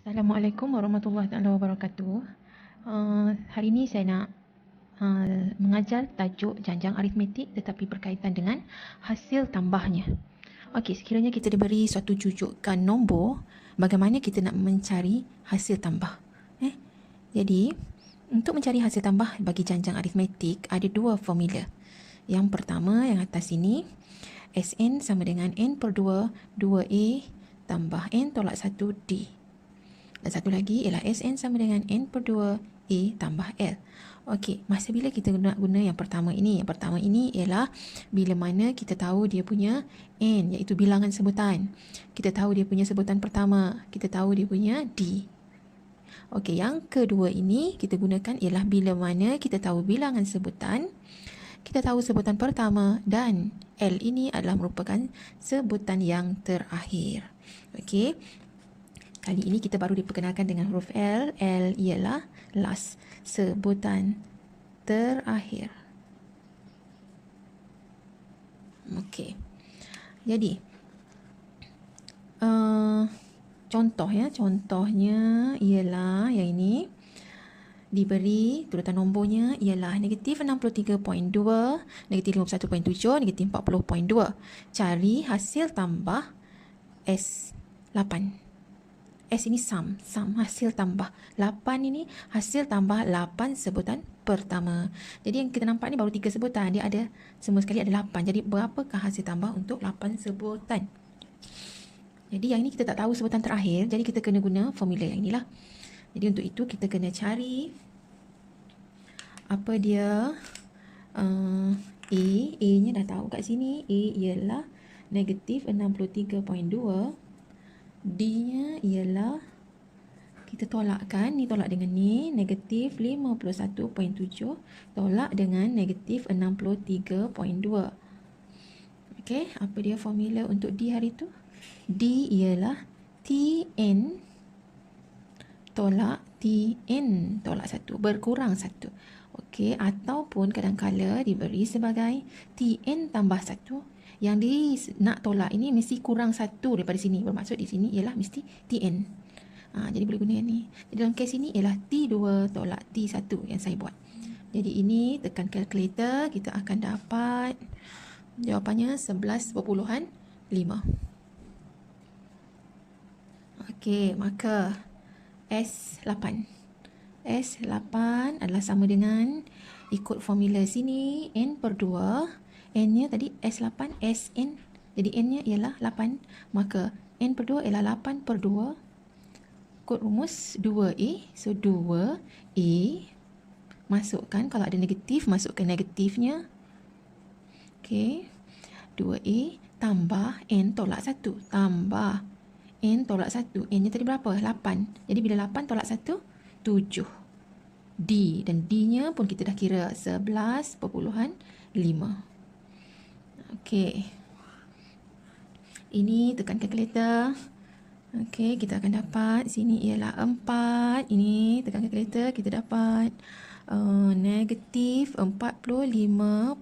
Assalamualaikum warahmatullahi wabarakatuh. Hari ini saya nak mengajar tajuk janjang aritmetik tetapi berkaitan dengan hasil tambahnya. Okey, sekiranya kita diberi suatu jujukan nombor, bagaimana kita nak mencari hasil tambah? Jadi, untuk mencari hasil tambah bagi janjang aritmetik ada dua formula. Yang pertama yang atas ini, Sn sama dengan n per 2, 2a tambah n tolak 1d. Dan satu lagi ialah Sn sama dengan n per 2 A tambah L. Okey, masa bila kita nak guna yang pertama ini? Yang pertama ini ialah bila mana kita tahu dia punya n, iaitu bilangan sebutan. Kita tahu dia punya sebutan pertama. Kita tahu dia punya D. Okey, yang kedua ini kita gunakan ialah bila mana kita tahu bilangan sebutan, kita tahu sebutan pertama dan L ini adalah merupakan sebutan yang terakhir. Okey. Kali ini kita baru diperkenalkan dengan huruf L. L ialah last, sebutan terakhir. Okey. Jadi, contohnya ialah yang ini. Diberi turutan nombornya ialah negatif 63.2, negatif 51.7, negatif 40.2. Cari hasil tambah S8. S ini sum hasil tambah 8 ini hasil tambah 8 sebutan pertama. Jadi yang kita nampak ni baru 3 sebutan, dia ada semua sekali ada 8. Jadi berapakah hasil tambah untuk 8 sebutan? Jadi yang ini kita tak tahu sebutan terakhir, jadi kita kena guna formula yang inilah. Jadi untuk itu kita kena cari apa dia A nya dah tahu kat sini. A ialah negatif 63.2. D-nya ialah kita tolakkan, ni tolak dengan ni, negatif 51.7 tolak dengan negatif 63.2. Okey, apa dia formula untuk D hari tu? D ialah Tn tolak Tn tolak 1, berkurang 1. Okey, ataupun kadang-kala diberi sebagai Tn tambah 1. Yang di nak tolak ini mesti kurang 1 daripada sini. Bermaksud di sini ialah mesti Tn. Jadi boleh guna yang ni. Jadi dalam kes ini ialah T2 tolak T1 yang saya buat. Jadi ini tekan kalkulator, kita akan dapat jawapannya 11.5. Okey, maka S8. S8 adalah sama dengan ikut formula sini n per 2. N-nya tadi S8, Sn. Jadi N-nya ialah 8. Maka N per 2 ialah 8 per 2. Kod rumus 2A. So 2A. Masukkan, kalau ada negatif, masukkan negatifnya. Okey. 2A tambah N tolak 1. Tambah N tolak 1. N-nya tadi berapa? 8. Jadi bila 8 tolak 1, 7. D. Dan D-nya pun kita dah kira 11.5. Okey. Ini tekan kalkulator. Okey, kita akan dapat sini ialah 4. Ini tekan kalkulator, kita dapat negatif 45.9.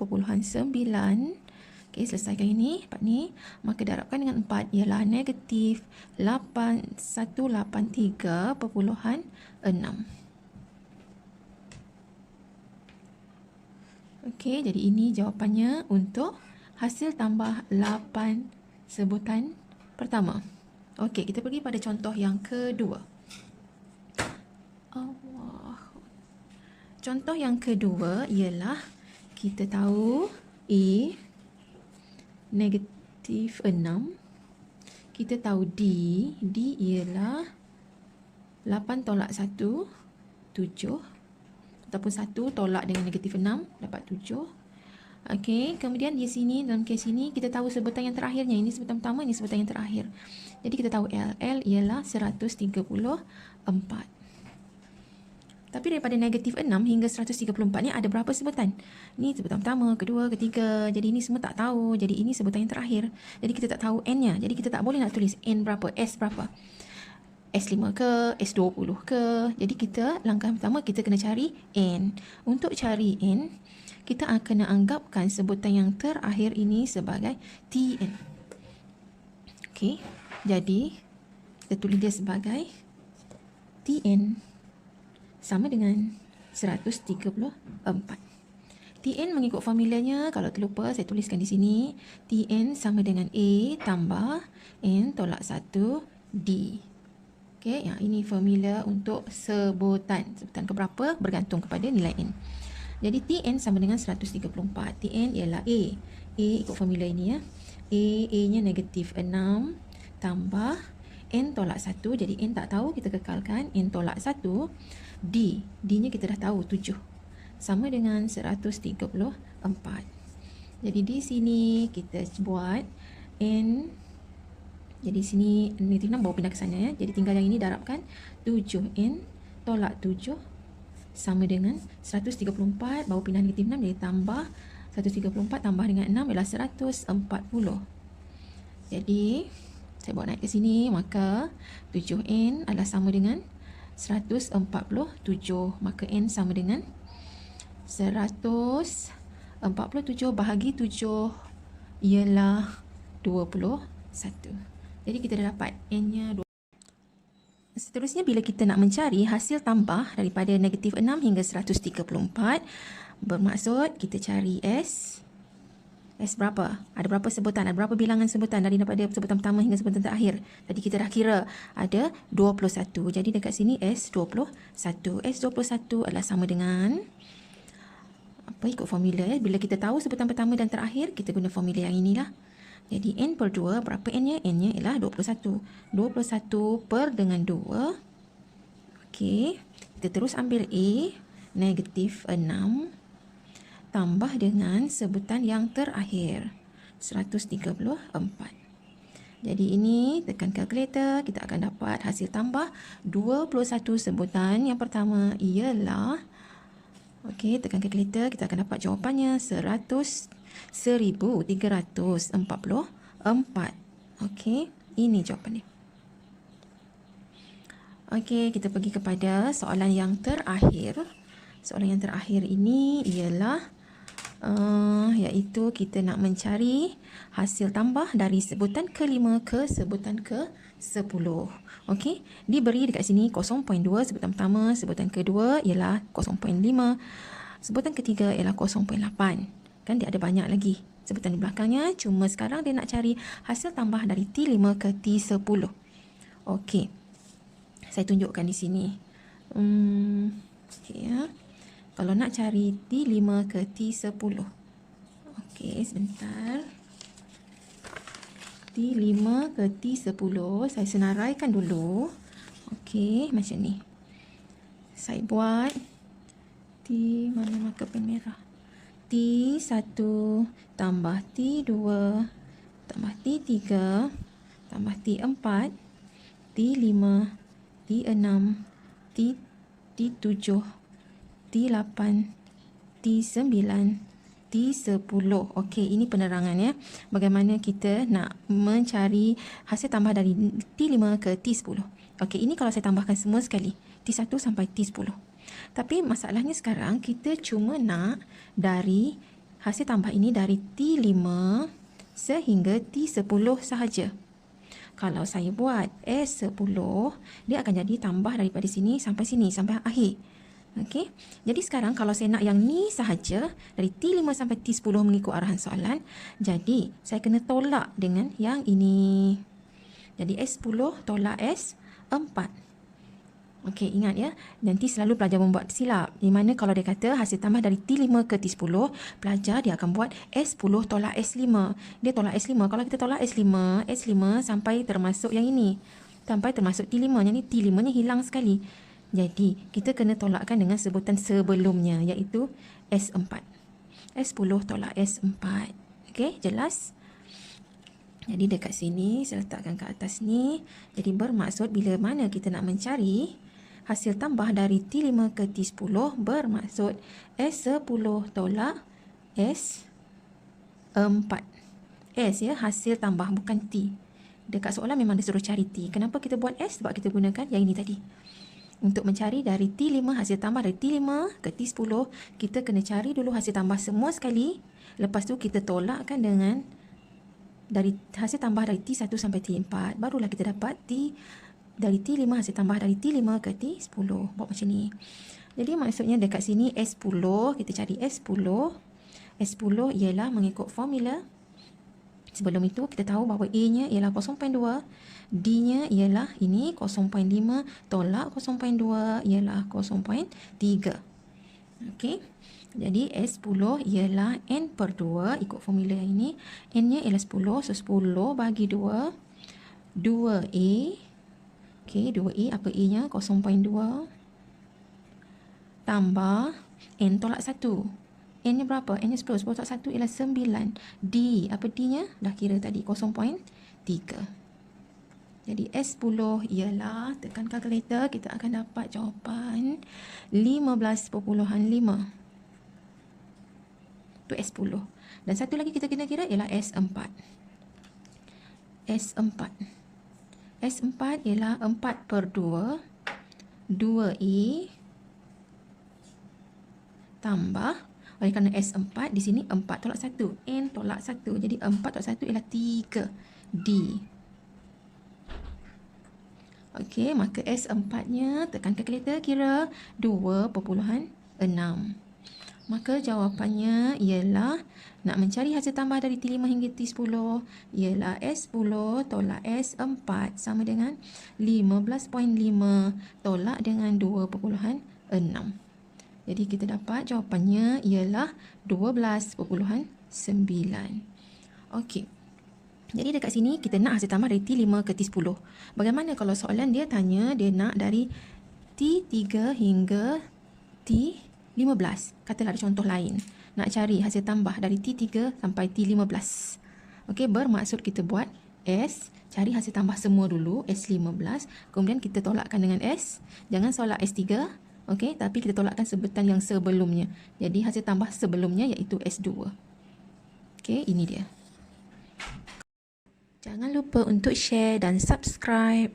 Okey, selesaikan ini, dapat ni. Maka darabkan dengan 4 ialah negatif 183.6. Okey, jadi ini jawapannya untuk hasil tambah 8 sebutan pertama. Okey, kita pergi pada contoh yang kedua. Contoh yang kedua ialah kita tahu A negatif 6. Kita tahu D ialah 8 tolak 1, 7. Ataupun 1 tolak dengan negatif 6, dapat 7. Okey, kemudian di sini, dalam kes ini, kita tahu sebutan yang terakhirnya. Ini sebutan pertama, ini sebutan yang terakhir. Jadi kita tahu L. L ialah 134. Tapi daripada negatif 6 hingga 134 ni ada berapa sebutan? Ni sebutan pertama, kedua, ketiga. Jadi ini semua tak tahu. Jadi ini sebutan yang terakhir. Jadi kita tak tahu N-nya. Jadi kita tak boleh nak tulis N berapa, S berapa. S5 ke, S20 ke. Jadi kita, langkah pertama kita kena cari N. Untuk cari N, kita akan anggapkan sebutan yang terakhir ini sebagai Tn. Okey, jadi kita tulis dia sebagai Tn sama dengan 134. Tn mengikut formulanya, kalau terlupa saya tuliskan di sini. Tn sama dengan A tambah N tolak 1 D. Okey, ini formula untuk sebutan. Sebutan keberapa bergantung kepada nilai N. Jadi Tn sama dengan 134. Tn ialah A. A ikut formula ini ya. A-nya negatif 6 tambah N tolak 1. Jadi N tak tahu, kita kekalkan. N tolak 1. D. D-nya kita dah tahu 7. Sama dengan 134. Jadi di sini kita buat N. Jadi sini negatif 6 bawa pindah ke sana ya. Jadi tinggal yang ini darabkan. 7N tolak 7 sama dengan 134. Bawa pindah negatif 6 jadi tambah 134 tambah dengan 6 ialah 140. Jadi saya bawa naik ke sini, maka 7N adalah sama dengan 147. Maka N sama dengan 147 bahagi 7 ialah 21. Jadi kita dah dapat N-nya 21. Seterusnya, bila kita nak mencari hasil tambah daripada negatif 6 hingga 134, bermaksud kita cari S. S berapa? Ada berapa sebutan? Ada berapa bilangan sebutan daripada sebutan pertama hingga sebutan terakhir? Tadi kita dah kira ada 21. Jadi dekat sini S21. S21 adalah sama dengan apa, ikut formula ya. Bila kita tahu sebutan pertama dan terakhir, kita guna formula yang inilah. Jadi N per 2, berapa N-nya? N-nya ialah 21. 21 per dengan 2. Okey, kita terus ambil A, negatif 6, tambah dengan sebutan yang terakhir, 134. Jadi ini, tekan kalkulator, kita akan dapat hasil tambah 21 sebutan. Yang pertama ialah, okey, tekan kalkulator, kita akan dapat jawapannya 1344. Okey, ini jawapannya. Okey, kita pergi kepada soalan yang terakhir. Soalan yang terakhir ini ialah iaitu kita nak mencari hasil tambah dari sebutan ke-5 ke sebutan ke-10. Okey, diberi dekat sini 0.2 sebutan pertama, sebutan kedua ialah 0.5, sebutan ketiga ialah 0.8. Kan dia ada banyak lagi sebutan di belakangnya, cuma sekarang dia nak cari hasil tambah dari T5 ke T10. Okey, saya tunjukkan di sini. Okey ya. Kalau nak cari T5 ke T10. Okey, sebentar. T5 ke T10, saya senaraikan dulu. Okey, macam ni. Saya buat T, mana marker pen merah? T1 tambah T2 tambah T3 tambah T4 T5 T6 T7 T8 T9 T10. Okey, ini penerangan ya. Bagaimana kita nak mencari hasil tambah dari T5 ke T10. Okey, ini kalau saya tambahkan semua sekali, T1 sampai T10. Tapi masalahnya sekarang kita cuma nak dari hasil tambah ini dari T5 sehingga T10 sahaja. Kalau saya buat S10, dia akan jadi tambah daripada sini, sampai akhir. Okey. Jadi sekarang kalau saya nak yang ni sahaja, dari T5 sampai T10 mengikut arahan soalan, jadi saya kena tolak dengan yang ini. Jadi S10 tolak S4. Okey, ingat ya, nanti selalu pelajar membuat silap. Di mana kalau dia kata hasil tambah dari T5 ke T10, pelajar dia akan buat S10 tolak S5. Dia tolak S5. Kalau kita tolak S5 sampai termasuk yang ini. Sampai termasuk T5. Yang ni T5-nya hilang sekali. Jadi, kita kena tolakkan dengan sebutan sebelumnya, iaitu S4. S10 tolak S4. Okey, jelas? Jadi dekat sini, saya letakkan ke atas ni. Jadi bermaksud bila mana kita nak mencari hasil tambah dari T5 ke T10, bermaksud S10 tolak S4. S ya, hasil tambah, bukan T. Dekat soalan memang disuruh cari T. Kenapa kita buat S? Sebab kita gunakan yang ini tadi. Untuk mencari dari T5, hasil tambah dari T5 ke T10, kita kena cari dulu hasil tambah semua sekali. Lepas tu kita tolakkan dengan dari hasil tambah dari T1 sampai T4. Barulah kita dapat dari T5, hasil tambah dari T5 ke T10. Buat macam ni. Jadi maksudnya dekat sini S10, kita cari S10. S10 ialah mengikut formula. Sebelum itu kita tahu bahawa A-nya ialah 0.2, D-nya ialah ini 0.5, tolak 0.2 ialah 0.3. Okey. Jadi S10 ialah N per 2 ikut formula ini. N-nya ialah 10, so 10 bagi 2, 2A. Okey, 2A, apa A-nya? 0.2 tambah N tolak 1. N-nya berapa? N-nya 10. 10 tolak 1 ialah 9. D, apa D-nya? Dah kira tadi, 0.3. Jadi S10 ialah, tekan kalkulator, kita akan dapat jawapan 15.5. Itu S10. Dan satu lagi kita kena kira ialah S4. S4. S4 ialah 4 per 2, 2A tambah, oleh kerana S4 di sini 4 tolak 1, N tolak 1. Jadi 4 tolak 1 ialah 3D. Okey, maka S4-nya tekan kalkulator kira 2.6. Maka jawapannya ialah nak mencari hasil tambah dari T5 hingga T10 ialah S10 tolak S4 sama dengan 15.5 tolak dengan 2.6. Jadi kita dapat jawapannya ialah 12.9. Okey. Jadi dekat sini kita nak hasil tambah dari T5 ke T10. Bagaimana kalau soalan dia tanya dia nak dari T3 hingga T15. Katalah ada contoh lain. Nak cari hasil tambah dari T3 sampai T15. Okey, bermaksud kita buat S, cari hasil tambah semua dulu, S15. Kemudian kita tolakkan dengan S. Jangan solat S3. Okey, tapi kita tolakkan sebutan yang sebelumnya. Jadi hasil tambah sebelumnya iaitu S2. Okey, ini dia. Jangan lupa untuk share dan subscribe.